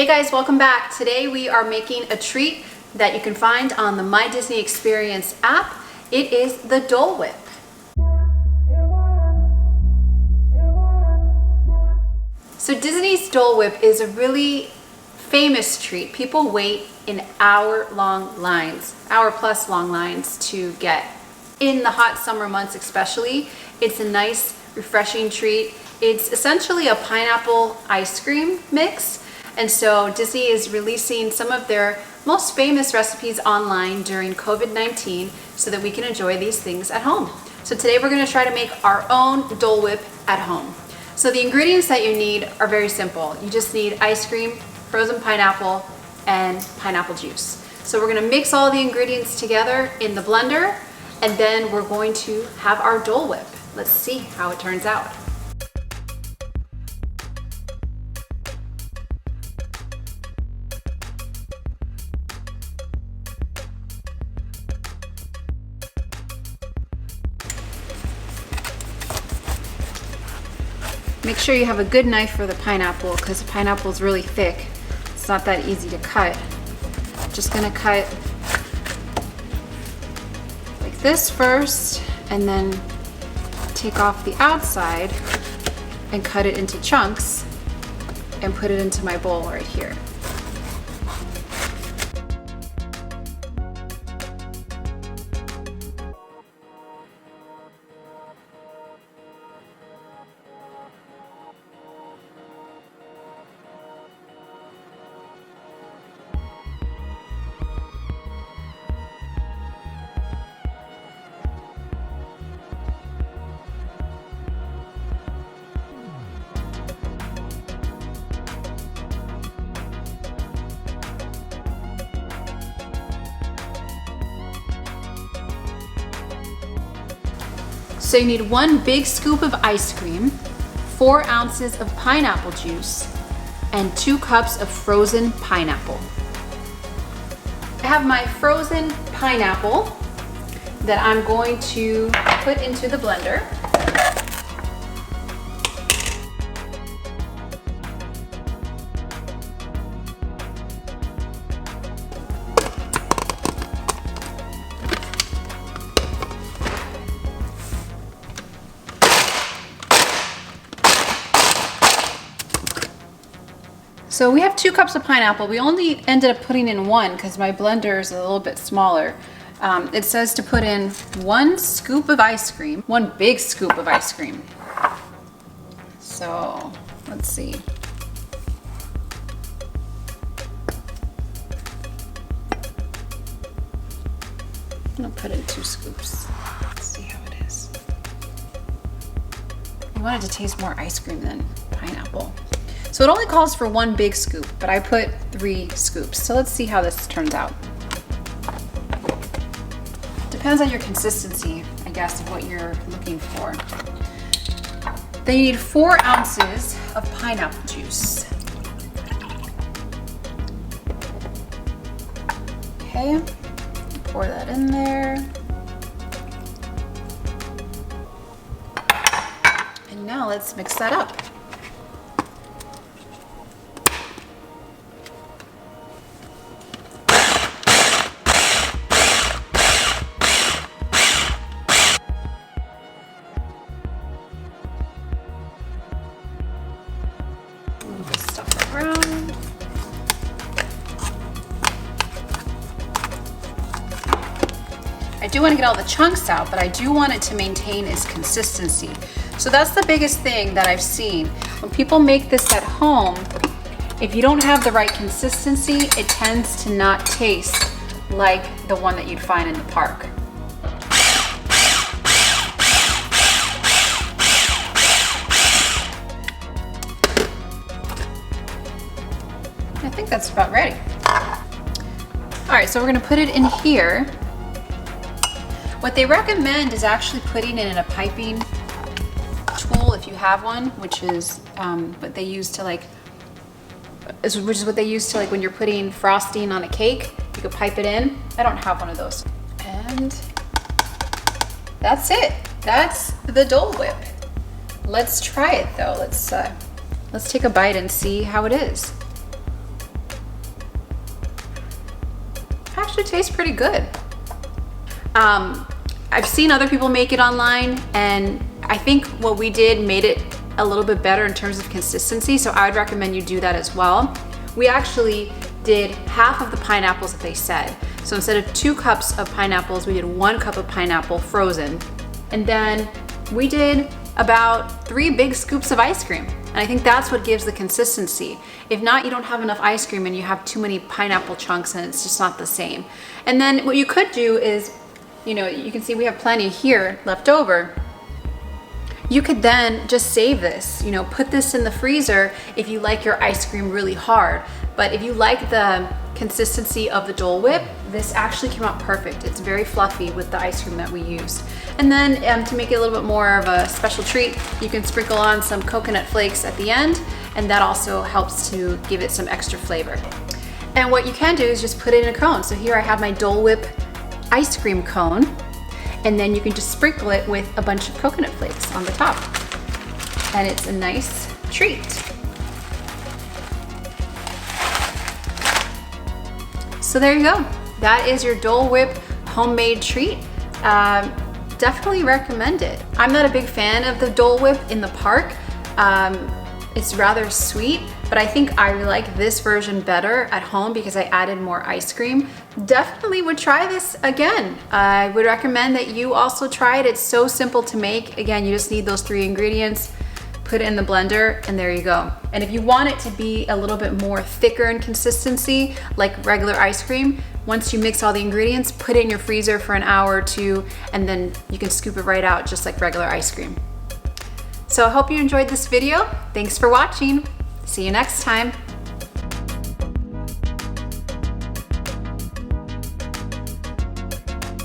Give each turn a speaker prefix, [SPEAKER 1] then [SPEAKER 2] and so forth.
[SPEAKER 1] Hey guys, welcome back. Today we are making a treat that you can find on the My Disney Experience app. It is the Dole Whip. So Disney's Dole Whip is a really famous treat. People wait in hour-long lines, hour-plus long lines to get. In the hot summer months especially, it's a nice, refreshing treat. It's essentially a pineapple ice cream mix. And so Disney is releasing some of their most famous recipes online during COVID-19 so that we can enjoy these things at home. So today we're going to try to make our own Dole Whip at home. So the ingredients that you need are very simple. You just need ice cream, frozen pineapple, and pineapple juice. So we're going to mix all the ingredients together in the blender, and then we're going to have our Dole Whip. Let's see how it turns out. Make sure you have a good knife for the pineapple because the pineapple is really thick. It's not that easy to cut. Just gonna cut like this first and then take off the outside and cut it into chunks and put it into my bowl right here. So you need 1 big scoop of ice cream, 4 ounces of pineapple juice, and 2 cups of frozen pineapple. I have my frozen pineapple that I'm going to put into the blender. So we have 2 cups of pineapple. We only ended up putting in 1 because my blender is a little bit smaller. It says to put in 1 scoop of ice cream, 1 big scoop of ice cream. So let's see. I'm gonna put in 2 scoops. Let's see how it is. I wanted to taste more ice cream than pineapple. So it only calls for 1 big scoop, but I put 3 scoops. So let's see how this turns out. Depends on your consistency, I guess, of what you're looking for. They need 4 ounces of pineapple juice. Okay, pour that in there. And now let's mix that up. Stuff around. I do want to get all the chunks out, but I do want it to maintain its consistency. So that's the biggest thing that I've seen. When people make this at home, if you don't have the right consistency, it tends to not taste like the one that you'd find in the park. I think that's about ready. All right, so we're gonna put it in here. What they recommend is actually putting it in a piping tool if you have one, which is what they use to like when you're putting frosting on a cake. You could pipe it in. I don't have one of those. And that's it. That's the Dole Whip. Let's try it though. Let's take a bite and see how it is. actually tastes pretty good. I've seen other people make it online, and I think what we did made it a little bit better in terms of consistency, so I would recommend you do that as well. We actually did half of the pineapples that they said. So instead of 2 cups of pineapples, we did 1 cup of pineapple frozen. And then we did about 3 big scoops of ice cream. And I think that's what gives the consistency. If not, you don't have enough ice cream and you have too many pineapple chunks and it's just not the same. And then what you could do is, you know, you can see we have plenty here left over. You could then just save this, you know, put this in the freezer if you like your ice cream really hard. But if you like the consistency of the Dole Whip, this actually came out perfect. It's very fluffy with the ice cream that we used. And then to make it a little bit more of a special treat, you can sprinkle on some coconut flakes at the end, and that also helps to give it some extra flavor. And what you can do is just put it in a cone. So here I have my Dole Whip ice cream cone, and then you can just sprinkle it with a bunch of coconut flakes on the top. And it's a nice treat. So there you go. That is your Dole Whip homemade treat. Definitely recommend it. I'm not a big fan of the Dole Whip in the park. It's rather sweet, but I think I like this version better at home because I added more ice cream. Definitely would try this again. I would recommend that you also try it. It's so simple to make. Again, you just need those 3 ingredients, put it in the blender, and there you go. And if you want it to be a little bit more thicker in consistency, like regular ice cream, once you mix all the ingredients, put it in your freezer for an hour or 2, and then you can scoop it right out just like regular ice cream. So I hope you enjoyed this video. Thanks for watching. See you next time.